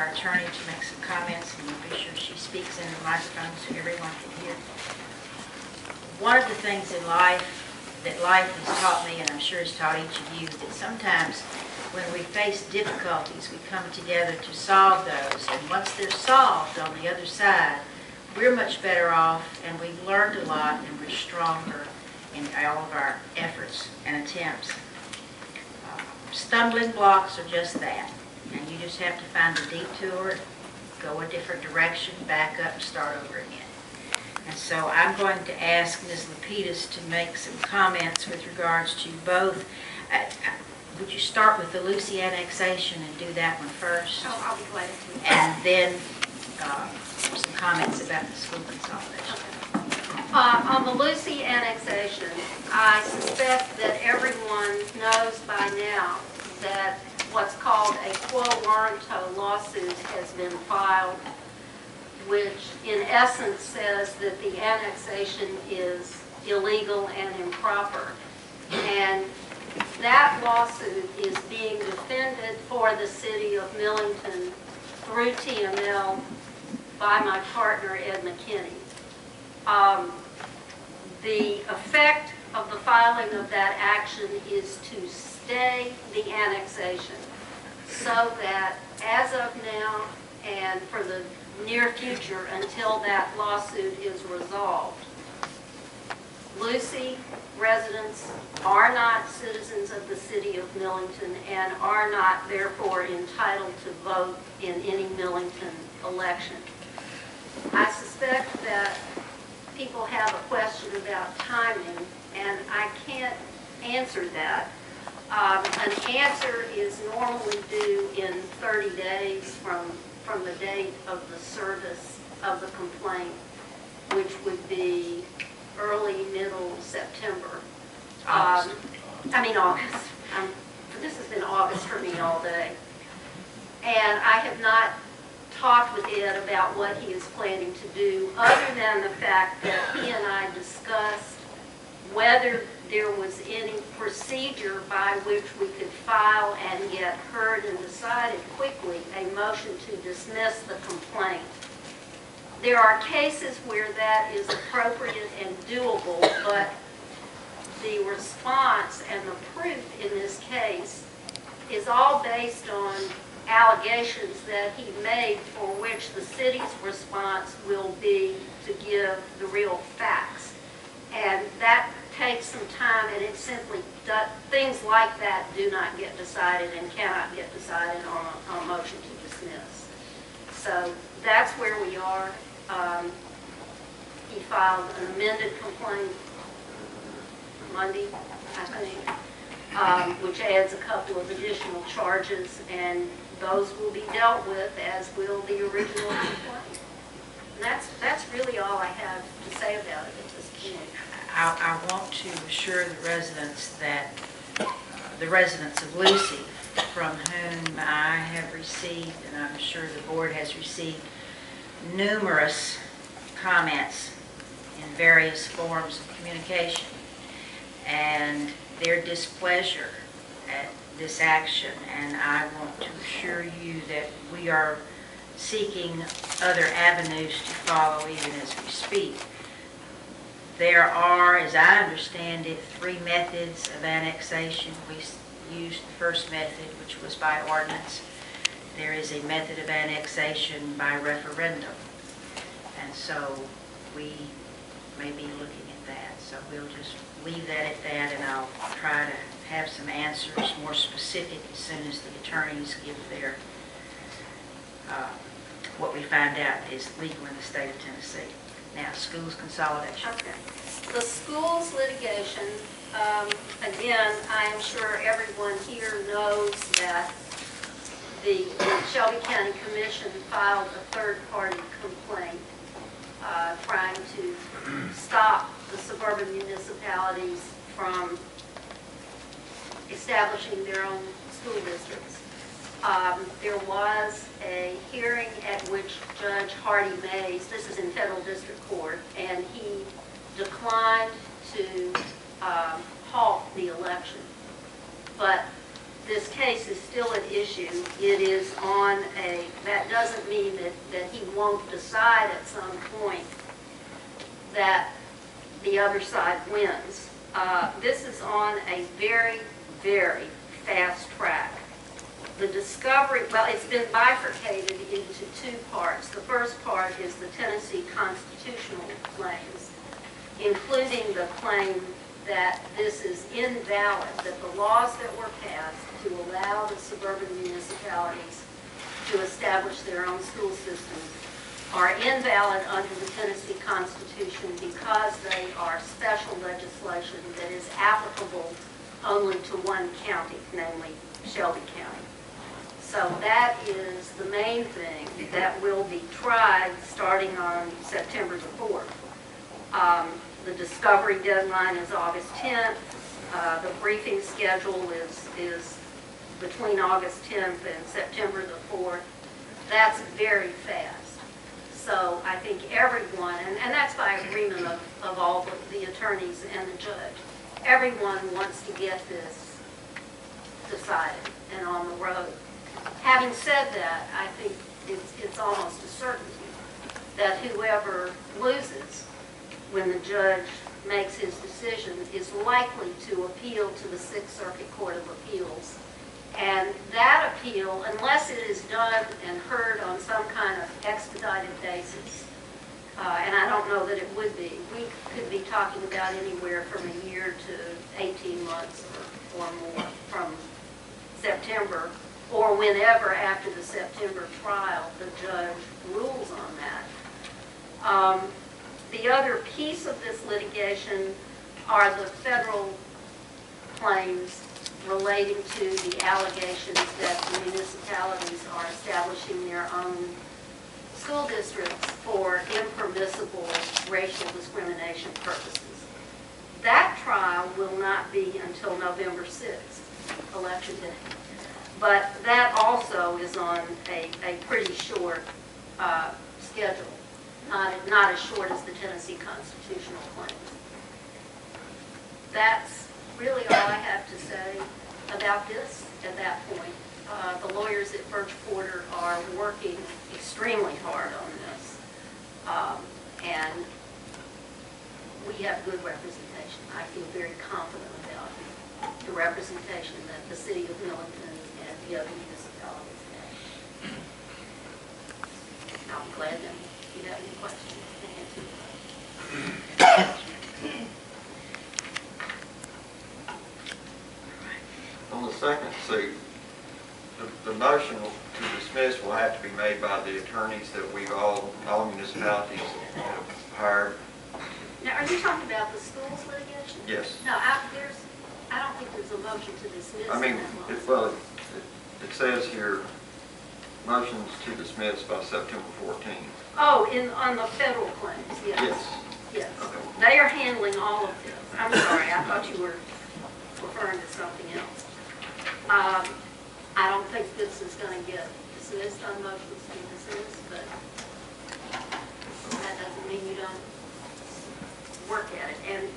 our attorney to make some comments, and be sure she speaks into the microphone so everyone can hear. One of the things in life that life has taught me, and I'm sure has taught each of you, is that sometimes when we face difficulties, we come together to solve those. And once they're solved on the other side, we're much better off, and we've learned a lot, and we're stronger in all of our efforts and attempts. Stumbling blocks are just that. And you just have to find a detour, go a different direction, back up, and start over again. And so I'm going to ask Ms. Lapidus to make some comments with regards to both. Would you start with the Lucy annexation and do that one first? Oh, I'll be glad to. And then some comments about the school consolidation. On the Lucy annexation, I suspect that everyone knows by now that what's called a quo warranto lawsuit has been filed, which in essence says that the annexation is illegal and improper. And that lawsuit is being defended for the city of Millington through TML by my partner, Ed McKinney. The effect of the filing of that action is to stay the annexation so that as of now and for the near future until that lawsuit is resolved, Lucy residents are not citizens of the city of Millington and are not therefore entitled to vote in any Millington election. I suspect that people have a question about timing, and I can't answer that. An answer is normally due in 30 days from the date of the service of the complaint, which would be early, middle September. August. August. This has been August for me all day. And I have not talked with Ed about what he is planning to do, other than the fact that he and I discussed whether there was any procedure by which we could file and get heard and decided quickly a motion to dismiss the complaint. There are cases where that is appropriate and doable, but the response and the proof in this case is all based on allegations that he made, for which the city's response will be to give the real facts. And that takes some time, and it simply things like that do not get decided and cannot get decided on a motion to dismiss. So that's where we are. He filed an amended complaint Monday, I think, which adds a couple of additional charges, and those will be dealt with, as will the original complaint. And that's really all I have to say about it at this point. I want to assure the residents that the residents of Lucy, from whom I have received, and I'm sure the board has received, numerous comments in various forms of communication, and their displeasure at this action. And I want to assure you that we are seeking other avenues to follow even as we speak. There are, as I understand it, 3 methods of annexation. We used the first method, which was by ordinance. There is a method of annexation by referendum. And so we may be looking at that. So we'll just leave that at that, and I'll try to have some answers more specific as soon as the attorneys give their, what we find out is legal in the state of Tennessee. Now, schools consolidation. Okay. The schools litigation, again, I am sure everyone here knows that the Shelby County Commission filed a third-party complaint trying to stop the suburban municipalities from establishing their own school districts. There was a hearing at which Judge Hardy Mays, this is in federal district court, and he declined to halt the election. But this case is still at issue. It is on that doesn't mean that he won't decide at some point that the other side wins. This is on a very, very fast track. The discovery, well, it's been bifurcated into two parts. The first part is the Tennessee constitutional claims, including the claim that this is invalid, that the laws that were passed to allow the suburban municipalities to establish their own school systems are invalid under the Tennessee Constitution because they are special legislation that is applicable only to one county, namely Shelby County. So that is the main thing that will be tried starting on September the 4th. The discovery deadline is August 10th. The briefing schedule is between August 10th and September the 4th. That's very fast. So I think everyone, and that's by agreement of all the attorneys and the judge, everyone wants to get this decided and on the road. Having said that, I think it's almost a certainty that whoever loses when the judge makes his decision is likely to appeal to the Sixth Circuit Court of Appeals. And that appeal, unless it is done and heard on some kind of expedited basis, and I don't know that it would be, we could be talking about anywhere from a year to 18 months or more from September, or whenever after the September trial the judge rules on that. The other piece of this litigation are the federal claims relating to the allegations that the municipalities are establishing their own school districts for impermissible racial discrimination purposes. That trial will not be until November 6th, Election Day. But that also is on a pretty short schedule, not as short as the Tennessee constitutional claims. That's really all I have to say about this at that point. The lawyers at Birch Porter are working extremely hard on this, and we have good representation. I feel very confident about the representation that the city of Millington and the other municipalities have. I'm glad that if you have any questions to answer. On the second suit, the motion to dismiss will have to be made by the attorneys that all municipalities have hired. Now, are you talking about the schools litigation? Yes. No, I don't think there's a motion to dismiss. I mean, it says here, motions to dismiss by September 14th. Oh, on the federal claims, yes. Yes. Yes. Okay. They are handling all of this. I'm sorry, I thought you were referring to something else. I don't think this is going to get dismissed on motions to dismiss, but that doesn't mean you don't work at it. And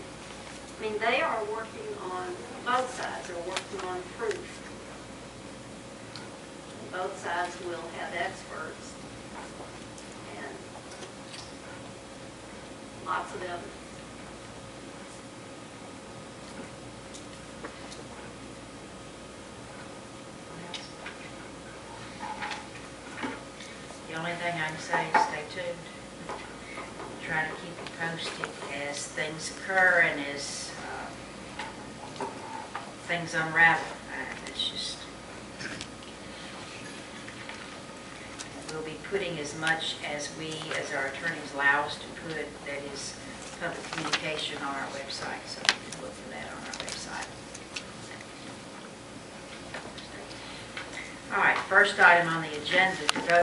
I mean, they are working on, both sides are working on proof. Both sides will have experts and lots of evidence. The only thing I can say is stay tuned. Try to keep you posted as things occur and as things unravel. It's just, we'll be putting as much as our attorneys allow us to put that is public communication on our website, so you can look for that on our website. All right, first item on the agenda to vote